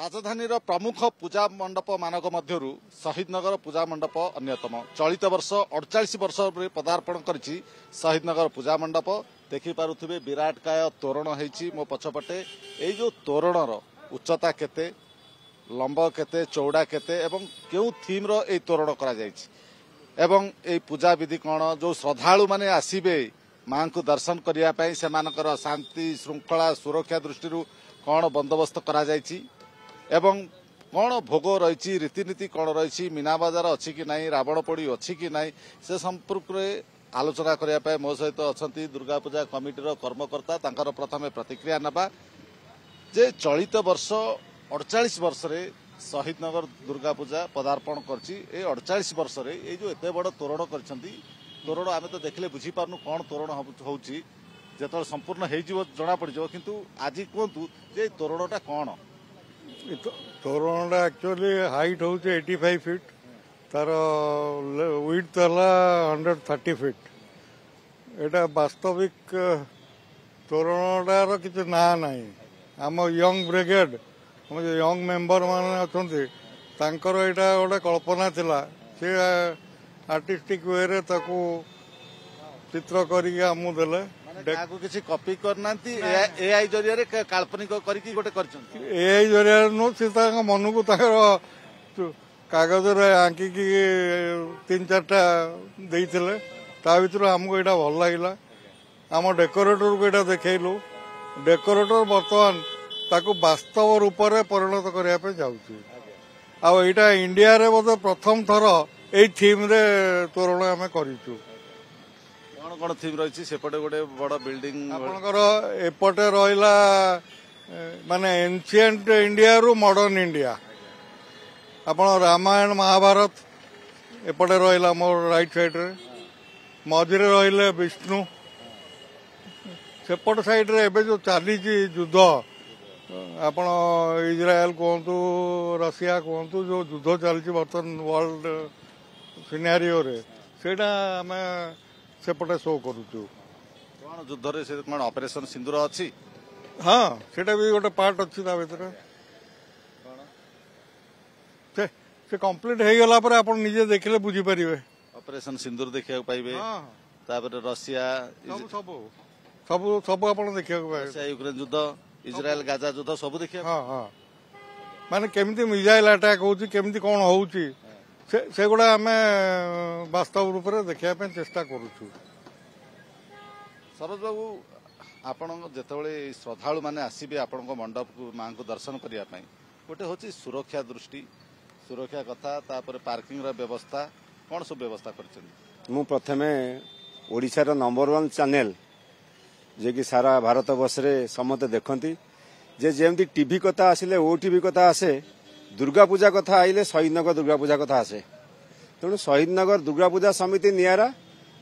राजधानीर प्रमुख पूजा मंडप मानक मध्यरु शहीदनगर पूजा मंडप अन्यतम। चलित वर्ष 48 वर्ष पदार्पण करिछि शहीदनगर पूजा मंडप। देखि पारुथिबे विराटकाय तोरण हेछि मो पछपटे। एई जो तोरणर उच्चता केते, लंब केते, चौड़ा केते एवं केउ थीम रो एई तोरण करा जायछि एवं एई पूजा विधि कोन, जो श्रद्धालु माने आसीबे मां को दर्शन करिया पई सेमानकर शांति श्रृंखला सुरक्षा दृष्टिरु कोन बंदोबस्त करा जायछि एवं कौन भोग रही रीतिनीति कौन रही, मीना बाजार अच्छी कि नहीं, रावण पोड़ी अच्छी कि नहीं, से संपर्क में आलोचना करने मो सहित अच्छा दुर्गा पूजा कमिटीर कर्मकर्ता। तांकर प्रथमे प्रतिक्रिया नबा जे चलित वर्ष 48 वर्ष रे शहीदनगर दुर्गा पूजा पदार्पण करछि। 48 वर्ष रे ये जो एते बड़ तोरण करछंती, तोरण आमे तो देखले बुझी पारनु कौन तोरण होउछि, जेतल संपूर्ण हेजिवो जणा पड़िजो। किंतु आज कहतु जे तोरणटा कौन? तोरण एक्चुअली हाइट हूँ 85 फीट, तार विड्थ है 130 फीट। एटा वास्तविक तोरणटार किसी ना ना। आम यंग ब्रिगेड आम जो यंग मेंबर माने अच्छा तांकर एटा गोटे कल्पना थिला, से आर्टिस्टिक वे रे ताकू चित्र करिके आमु देले। किसी कॉपी करना एआई जरिया रे काल्पनिक करके गोटे करछन। एआई जरिया नो से मन को कागज आंकिकी 3-4टा देइथिले। ता भीतर हमको एटा भल लागिला। आम डेकोरेटर को एटा देखैलु। डेकोरेटर वर्तमान ताकू वास्तव रूप में परिणत करने पे जाउछि। आ एटा इंडिया रे बोधे प्रथम थर एई थीम रे तोरण आमे करिछु। कौन थीम रही सेपटे गोटे बड़ बिल्डिंग आपनकर एपटे रहिला माने एंशिएंट इंडिया रु मॉडर्न इंडिया। आपण रामायण महाभारत एपटे रहिला मोर राइट साइड रे, मझिरे रहिले विष्णु। सेपट साइड रे एबे जो चाली युद्ध, आपण इजराइल कहतु रशिया कहतु जो युद्ध चलछि वर्तमान वर्ल्ड सिनेरियो रे, सेटा हमें सेपटे शो करूचु। कौन युद्ध रे से कौन ऑपरेशन सिंदूर अच्छी? हाँ, सेटा भी गोटे पार्ट अच्छी ता भीतर। से कंप्लीट हो गला पर आपण निजे देखले बुझी परिबे। ऑपरेशन सिंदूर देखिया पाइबे। तापर रशिया सब सब सब सब आपण देखिया पाइबे। रशिया यूक्रेन युद्ध, इजराइल गाजा युद्ध सब देखिया। हां हां, माने केमिति मिसाइल अटैक होउची, केमिति कोन होउची, से गुड़ा आमे वास्तव रूप में देखा चेष्टा करूछु। सरोज बाबू, आपण जितेबाला श्रद्धालु मैंने आसबे आपण मंडप को मां को दर्शन करने गोटे हूँ सुरक्षा दृष्टि, सुरक्षा कथा, तापर पार्किंग व्यवस्था, कौन सब व्यवस्था कर? मु प्रथमे ओडिशार नंबर 1 चैनल जे कि सारा भारत वर्ष रे समस्त देखती, जे जेमती टीवी कथा आसिले ओटीवी कथा आसे, दुर्गा पूजा कथा आइले शहीदनगर दुर्गा पूजा कथा आसे। तेणु शहीदनगर दुर्गा पूजा समिति नियारा,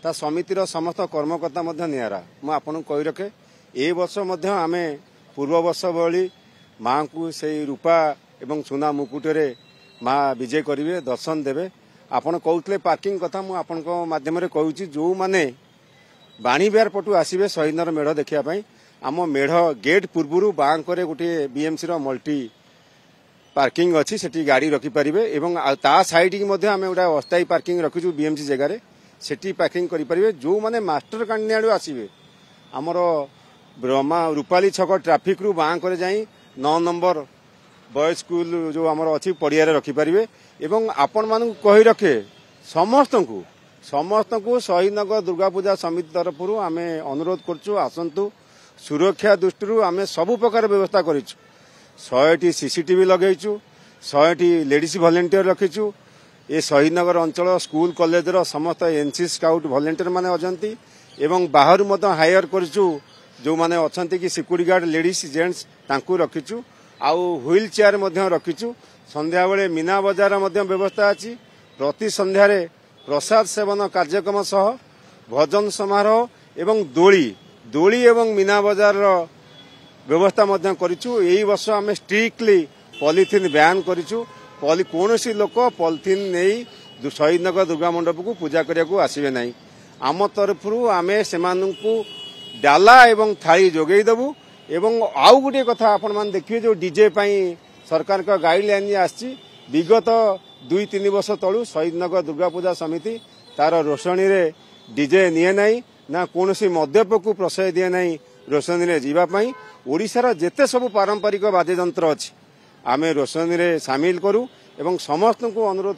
ता समितिर समस्त कर्मकर्ता मध्य नियारा। मु आपन कहि रखे ए वर्ष मध्य आमे पूर्व वर्ष भली मां को से रूपा एवं सुना मुकुटरे मां विजय करिवे, दर्शन देवे। आपन कहउतले पार्किंग कथा, मु आपन को माध्यम रे कहउची, जो माने बाणी बिहार पटु आसीबे शहीदनगर मेढ देखिया पई, आम मेढ गेट पूर्वरु बां करे गोटे बीएमसी रो मल्टी पार्किंग अच्छी, सेठी गाड़ी रखी पारिबे एवं ता साइड की मध्य आमे उडा अस्थायी पार्किंग रखिछु बीएमसी जगह रे, सेठी पार्किंग करि परिबे। जो माने मास्टर कांडियाडू आसीबे हमरो ब्रह्मा रूपाली छक ट्रैफिक रु बां करे जाई 9 नंबर बॉयज स्कूल जो हमरो अछि पड़िया रे रखी पारिबे। एवं आपण मानू कहि रखे समस्तंकु शहीदनगर दुर्गा पूजा समिति तरफरु आमे अनुरोध करछु, आसंतु सुरक्षा दृष्टि आमे सब प्रकार व्यवस्था करिछु। 100टी सीसीटीवी लगेचु, 100टी लेडीज भलेंटियर रखीचु। ये शहीदनगर अंचल स्कूल कॉलेज रो समस्त एनसी स्काउट भलेंटियर माने अजंती एवं बाहर मत हायर करचु, जो माने अछंती कि सिक्यूरिटी गार्ड लेडीज जेंट्स तांकू रखीचु। आउ व्हील चेयर मध्य रखीचु। संध्या बेले मीना बाजार मध्य व्यवस्था अछि। प्रति संध्या रे प्रसाद सेवन कार्यक्रम सह भजन समारोह एवं दोली एवं मीना बाजार रो व्यवस्था मध्य करिछु। एई वर्ष आमे स्ट्रिक्टली पॉलिथिन बैन करिछु। कौनसी लोक पॉलिथिन नहीं शहीदनगर दुर्गा मंडप को पूजा करिया को आसीबे नहीं। आम तरफरु आमे सेमानंकु डाला एवं थाली जोगेई देबु। एवं आउ गोटे कथा आपण मान देखिए, जो डीजे पाई सरकार गाइडलाइन आसी विगत 2-3 वर्ष तलू शहीदनगर दुर्गा पूजा समिति तार रोषणी रे डीजे निए नहीं ना कौन मद्यप को प्रशय दिए नहीं रोषणी रे जीवाई ओडिशार जेते सब पारंपरिक वाद्ययंत्र अच्छी आम रोषणी रे सामिल करू एवं समस्त को अनुरोध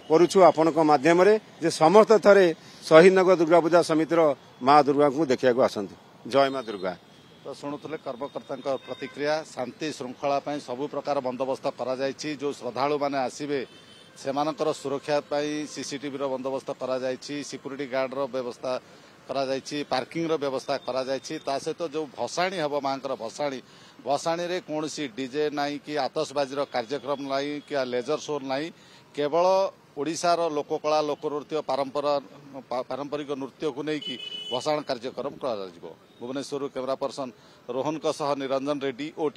करुछु आपण माध्यम रे जे समस्त थरे शहीदनगर दुर्गा पूजा समितिर माँ दुर्गा को देखा आसतु। जय माँ दुर्गा। तो शुणुले कर्मकर्ता प्रतिक्रिया शांति श्रृंखला सबु प्रकार बंदोबस्त करा जायछि। जो श्रद्धालु माने आसिबे सेमानकर सुरक्षा सीसीटीवी बंदोबस्त करा जायछि, सिक्यूरिटी गार्ड रो व्यवस्था करा जायछि, पार्किंग रो व्यवस्था करा जायछि। ता सहित जो भसाणी हबो मांकर भसाणी रे कोनोसी डीजे नाही कि आतशबाजी कार्यक्रम नाही कि लेजर शो नाही, केवल ओडिशार लोककला लोकनृत्य पारंपरिक नृत्य को लेकिन भसाण कार्यक्रम कर। Bhubaneswar camera person Rohan Niranjan Reddy.